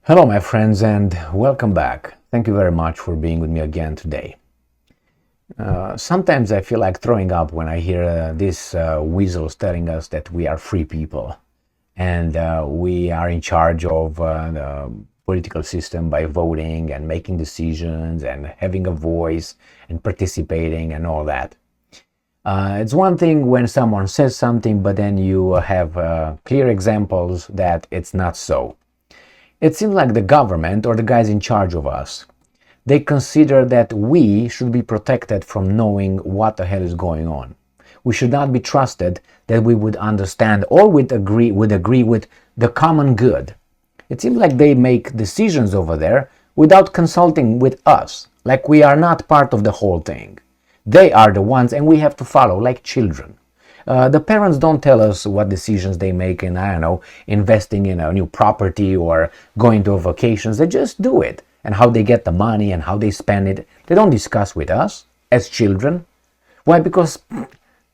Hello, my friends, and welcome back. Thank you very much for being with me again today. Sometimes I feel like throwing up when I hear these weasels telling us that we are free people and we are in charge of the political system by voting and making decisions and having a voice and participating and all that. It's one thing when someone says something, but then you have clear examples that it's not so. It seems like the government or the guys in charge of us, they consider that we should be protected from knowing what the hell is going on. We should not be trusted that we would understand or would agree with the common good. It seems like they make decisions over there without consulting with us, like we are not part of the whole thing. They are the ones and we have to follow like children. The parents don't tell us what decisions they make in, I don't know, investing in a new property or going to vacations. They just do it. And how they get the money and how they spend it, they don't discuss with us as children. Why? Because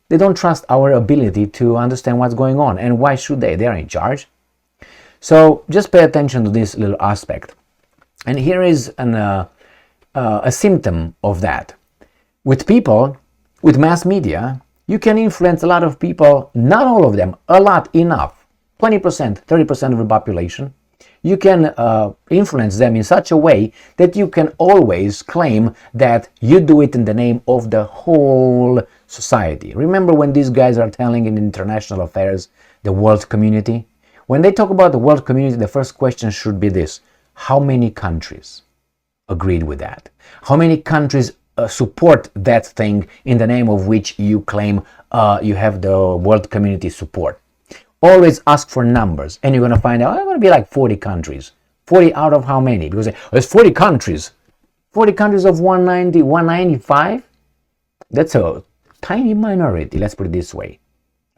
they don't trust our ability to understand what's going on. And why should they? They are in charge. So just pay attention to this little aspect. And here is a symptom of that. With people, with mass media, you can influence a lot of people, not all of them, a lot, enough, 20%, 30% of the population. You can influence them in such a way that you can always claim that you do it in the name of the whole society. Remember when these guys are telling in international affairs, the world community? When they talk about the world community, the first question should be this: how many countries agreed with that? How many countries support that thing in the name of which you claim you have the world community support? Always ask for numbers and you're going to find out it's going to be like 40 countries. 40 out of how many? Because there's 40 countries. 40 countries of 190, 195? That's a tiny minority, let's put it this way.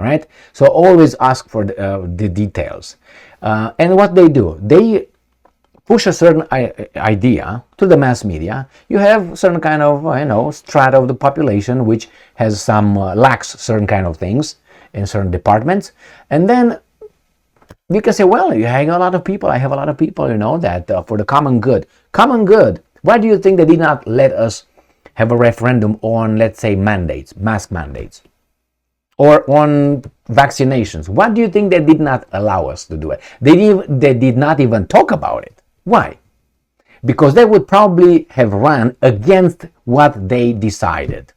All right? So always ask for the details. And what they do, they push a certain idea to the mass media. You have certain kind of, strata of the population which has some lacks certain kind of things in certain departments, and then you can say, well, you have a lot of people. I have a lot of people, that for the common good. Common good. Why do you think they did not let us have a referendum on, let's say, mandates, mask mandates, or on vaccinations? What do you think they did not allow us to do it? They did not even talk about it. Why? Because they would probably have run against what they decided.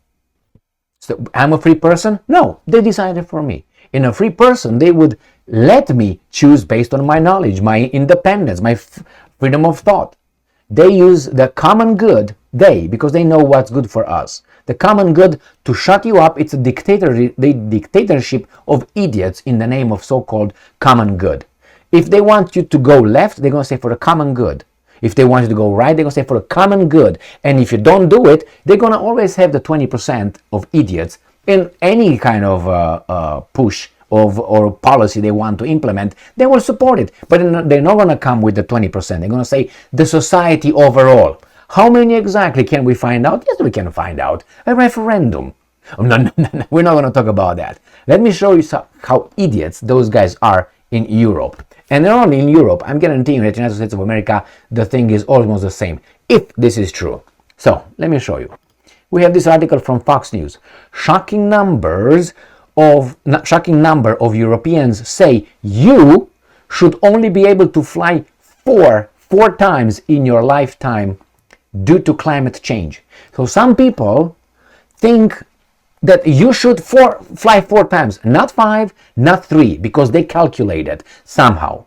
So I'm a free person? No, they decided for me. In a free person, they would let me choose based on my knowledge, my independence, my freedom of thought. They use the common good, because they know what's good for us. The common good to shut you up, it's a dictatorship of idiots in the name of so-called common good. If they want you to go left, they're going to say for the common good. If they want you to go right, they're going to say for the common good. And if you don't do it, they're going to always have the 20% of idiots in any kind of push or policy they want to implement. They will support it. But they're not going to come with the 20%. They're going to say the society overall. How many exactly can we find out? Yes, we can find out. A referendum. No, we're not going to talk about that. Let me show you how idiots those guys are in Europe. And not only in Europe, I'm guaranteeing that in the United States of America, the thing is almost the same, if this is true. So, let me show you. We have this article from Fox News. Shocking number of Europeans say you should only be able to fly four times in your lifetime due to climate change. So some people think that you should fly 4 times, not 5, not 3, because they calculated somehow.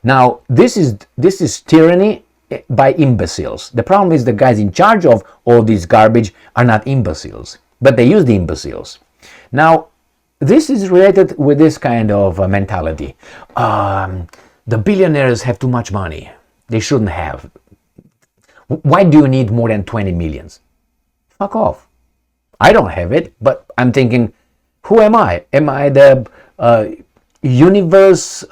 Now, this is tyranny by imbeciles. The problem is the guys in charge of all this garbage are not imbeciles, but they use the imbeciles. Now, this is related with this kind of mentality. The billionaires have too much money. They shouldn't have. Why do you need more than 20 millions? Fuck off. I don't have it, but I'm thinking, who am I? Am I the universe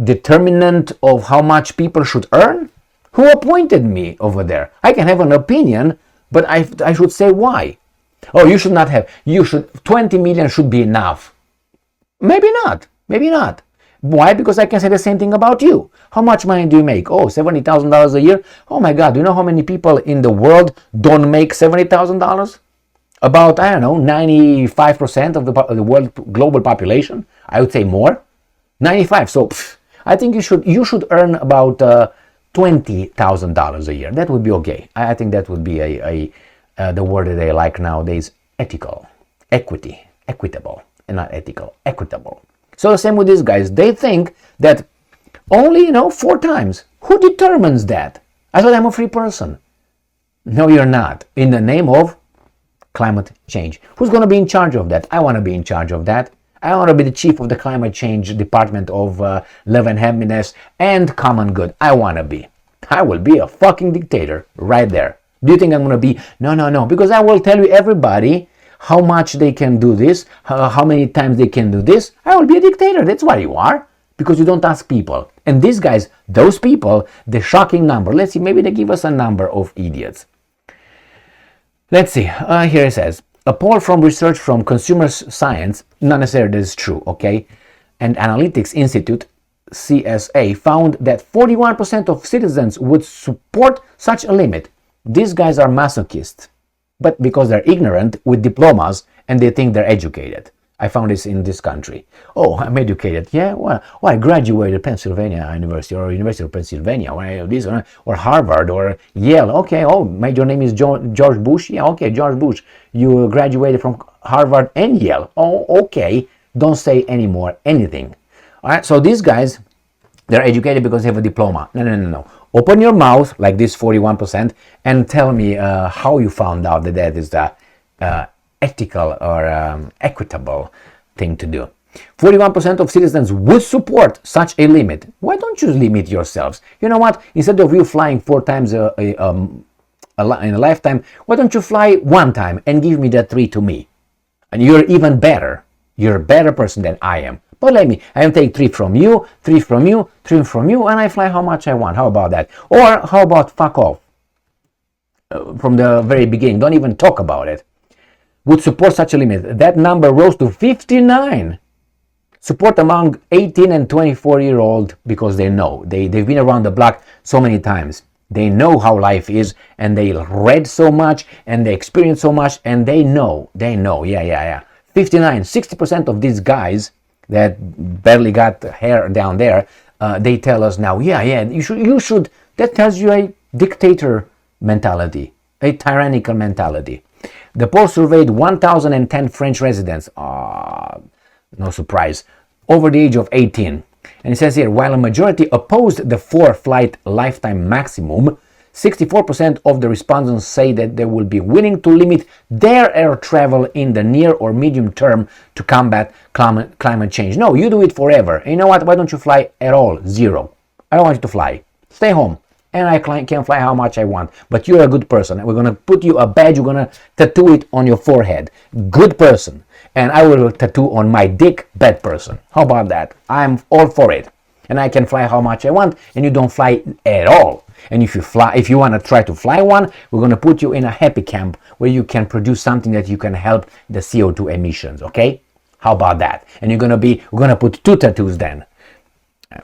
determinant of how much people should earn? Who appointed me over there? I can have an opinion, but I should say why. Oh, you should not have. 20 million should be enough. Maybe not. Why? Because I can say the same thing about you. How much money do you make? Oh, $70,000 a year? Oh my God, do you know how many people in the world don't make $70,000? About, I don't know, 95% of the world global population. I would say more. 95. So I think you should earn about $20,000 a year. That would be okay. I think that would be the word that they like nowadays, ethical, equitable, and not ethical, equitable. So the same with these guys. They think that only, 4 times. Who determines that? I thought I'm a free person. No, you're not. In the name of climate change. Who's going to be in charge of that? I want to be in charge of that. I want to be the chief of the climate change department of love and happiness and common good. I want to be. I will be a fucking dictator right there. Do you think I'm going to be? No. Because I will tell you everybody how much they can do this, how many times they can do this. I will be a dictator. That's what you are. Because you don't ask people. And these guys, those people, the shocking number. Let's see, maybe they give us a number of idiots. Let's see. Here it says, a poll from research from Consumer Science, not necessarily this is true, okay, and Analytics Institute, CSA, found that 41% of citizens would support such a limit. These guys are masochists, but because they're ignorant with diplomas and they think they're educated. I found this in this country. Oh, I'm educated. Yeah, well, I graduated Pennsylvania University or University of Pennsylvania, or Harvard or Yale. Okay, your name is George Bush. Yeah, okay, George Bush. You graduated from Harvard and Yale. Oh, okay. Don't say anymore anything. All right, so these guys, they're educated because they have a diploma. No. Open your mouth like this 41% and tell me how you found out that is the ethical or equitable thing to do. 41% of citizens would support such a limit. Why don't you limit yourselves? You know what? Instead of you flying 4 times in a lifetime, why don't you fly 1 time and give me that 3 to me? And you're even better. You're a better person than I am. But let me, I take 3 from you, 3 from you, 3 from you, and I fly how much I want. How about that? Or how about fuck off? From the very beginning, don't even talk about it. Would support such a limit. That number rose to 59. Support among 18 and 24-year-old because they know. They've been around the block so many times. They know how life is and they read so much and they experience so much and they know. Yeah. 59, 60% of these guys that barely got hair down there, they tell us now, you should. That tells you a dictator mentality, a tyrannical mentality. The poll surveyed 1,010 French residents, no surprise, over the age of 18. And it says here, while a majority opposed the 4-flight lifetime maximum, 64% of the respondents say that they will be willing to limit their air travel in the near or medium term to combat climate change. No, you do it forever. And you know what? Why don't you fly at all? 0. I don't want you to fly. Stay home. And I can fly how much I want. But you're a good person. We're going to put you a badge. You're going to tattoo it on your forehead. Good person. And I will tattoo on my dick, bad person. How about that? I'm all for it. And I can fly how much I want. And you don't fly at all. And if you want to try to fly one, we're going to put you in a happy camp where you can produce something that you can help the CO2 emissions. Okay? How about that? And we're going to put 2 tattoos then.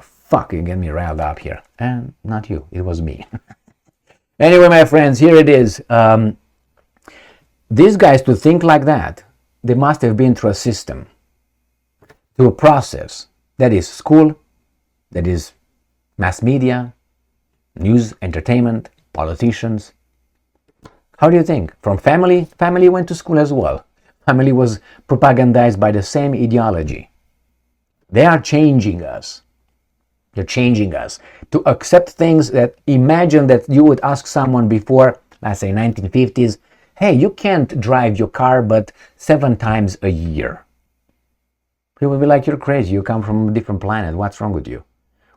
Fuck, you get me riled up here. And not you, it was me. Anyway, my friends, here it is. These guys, to think like that, they must have been through a system, through a process. That is school, that is mass media, news, entertainment, politicians. How do you think? From family? Family went to school as well. Family was propagandized by the same ideology. They are changing us. They're changing us to accept things that, imagine that you would ask someone before, let's say 1950s, hey, you can't drive your car but 7 times a year. He would be like, you're crazy, you come from a different planet, what's wrong with you?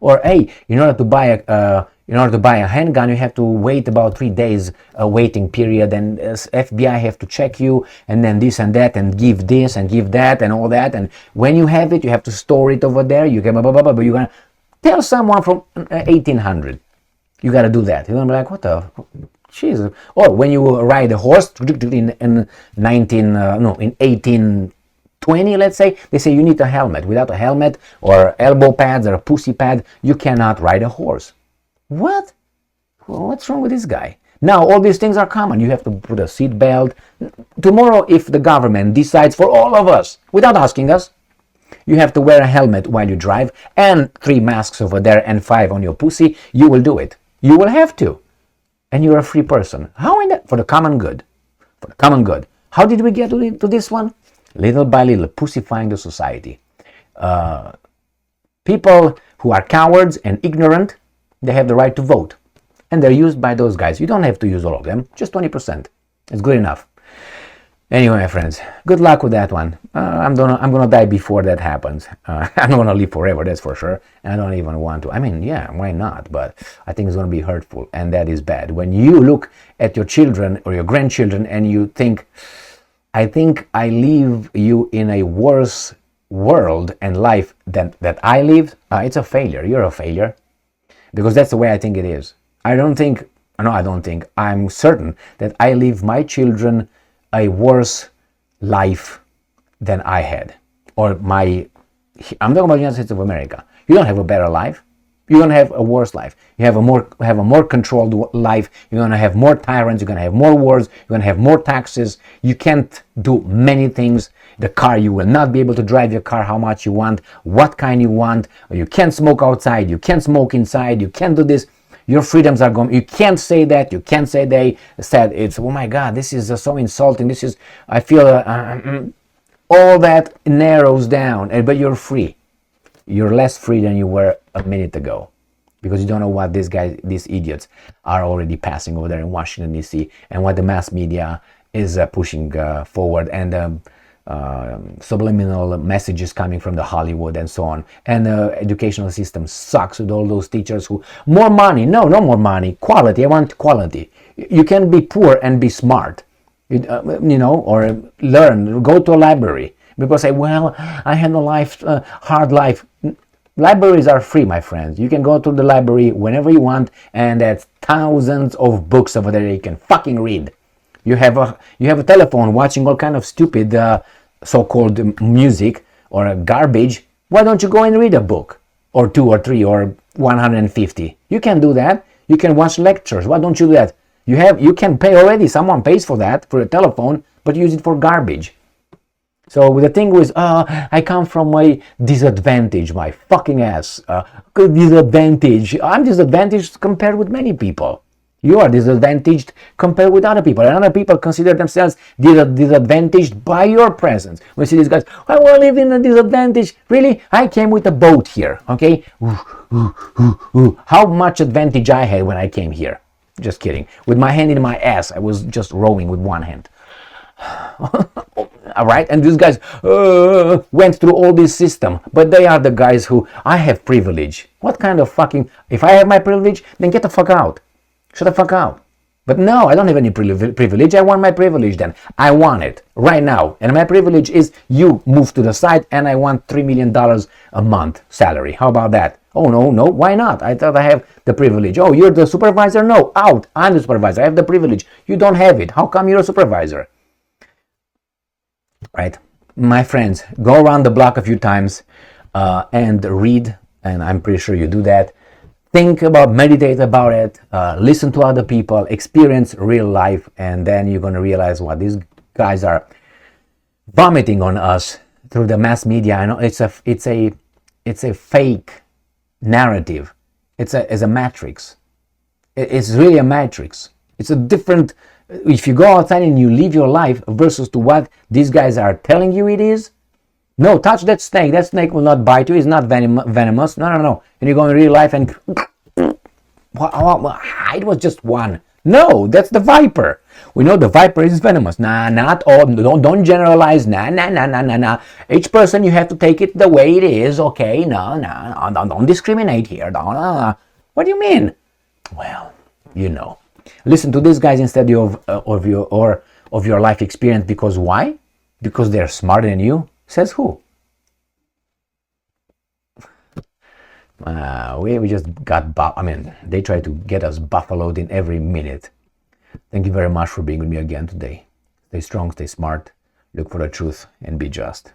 Or, hey, in order to buy a handgun, you have to wait about 3 days waiting period, and FBI have to check you, and then this and that, and give this and give that and all that, and when you have it, you have to store it over there. You can but you're gonna tell someone from 1800, you gotta do that. You're gonna be like, what the Jesus? Or when you ride a horse in 18 20, let's say, they say you need a helmet. Without a helmet or elbow pads or a pussy pad, you cannot ride a horse. What? What's wrong with this guy? Now all these things are common. You have to put a seat belt. Tomorrow, if the government decides for all of us, without asking us, you have to wear a helmet while you drive and 3 masks over there and 5 on your pussy, you will do it. You will have to. And you're a free person. How in that? For the common good. For the common good. How did we get to this one? Little by little, pussifying the society. People who are cowards and ignorant, they have the right to vote. And they're used by those guys. You don't have to use all of them, just 20%. It's good enough. Anyway, my friends, good luck with that one. I'm gonna die before that happens. I'm not gonna live forever, that's for sure. And I don't even want to. I mean, yeah, why not? But I think it's gonna be hurtful, and that is bad. When you look at your children or your grandchildren and you think, I think I leave you in a worse world and life than that I lived, it's a failure. You're a failure. Because that's the way I think it is. I'm certain that I leave my children a worse life than I had. I'm talking about the United States of America. You don't have a better life. You're going to have a worse life. You have a more controlled life. You're going to have more tyrants. You're going to have more wars. You're going to have more taxes. You can't do many things. The car, you will not be able to drive your car how much you want, what kind you want. You can't smoke outside. You can't smoke inside. You can't do this. Your freedoms are gone. You can't say that. You can't say they said it's, oh my God, this is so insulting. I feel all that narrows down, but you're free. You're less free than you were a minute ago because you don't know what these idiots are already passing over there in Washington, D.C. and what the mass media is pushing forward, and subliminal messages coming from the Hollywood and so on. And the educational system sucks with all those teachers who, more money. No more money. Quality. I want quality. You can be poor and be smart, or learn, go to a library. People say, well, I had a hard life. Libraries are free, my friends. You can go to the library whenever you want, and there's thousands of books over there you can fucking read. You have a telephone watching all kind of stupid so-called music or garbage. Why don't you go and read a book or 2 or 3 or 150? You can do that. You can watch lectures. Why don't you do that? You can pay already. Someone pays for that, for a telephone, but use it for garbage. So the thing was, I come from a disadvantage, my fucking ass. Disadvantage. I'm disadvantaged compared with many people. You are disadvantaged compared with other people. And other people consider themselves disadvantaged by your presence. We see these guys, I will live in a disadvantage. Really? I came with a boat here, okay? How much advantage I had when I came here. Just kidding. With my hand in my ass, I was just rowing with one hand. All right, and these guys went through all this system, but they are the guys who, I have privilege. What kind of fucking, if I have my privilege, then get the fuck out. Shut the fuck out. But no, I don't have any privilege. I want my privilege then. I want it right now. And my privilege is you move to the side and I want $3 million a month salary. How about that? Oh, no, why not? I thought I have the privilege. Oh, you're the supervisor? No, out. I'm the supervisor. I have the privilege. You don't have it. How come you're a supervisor? Right? My friends, go around the block a few times and read, and I'm pretty sure you do that. Think about, meditate about it, listen to other people, experience real life, and then you're going to realize what these guys are vomiting on us through the mass media. I know it's a fake narrative. It's a matrix. It's really a matrix. It's a different. If you go outside and you live your life versus to what these guys are telling you it is. No, touch that snake. That snake will not bite you. It's not venomous. No. And you go in real life and it was just one. No, that's the viper. We know the viper is venomous. Nah, not all. Don't generalize. Nah. Each person, you have to take it the way it is. Okay, no. Don't discriminate here. No. What do you mean? Well, you know. Listen to these guys instead of your life experience. Because why? Because they're smarter than you. Says who? We just got they try to get us buffaloed in every minute. Thank you very much for being with me again today. Stay strong, stay smart, look for the truth, and be just.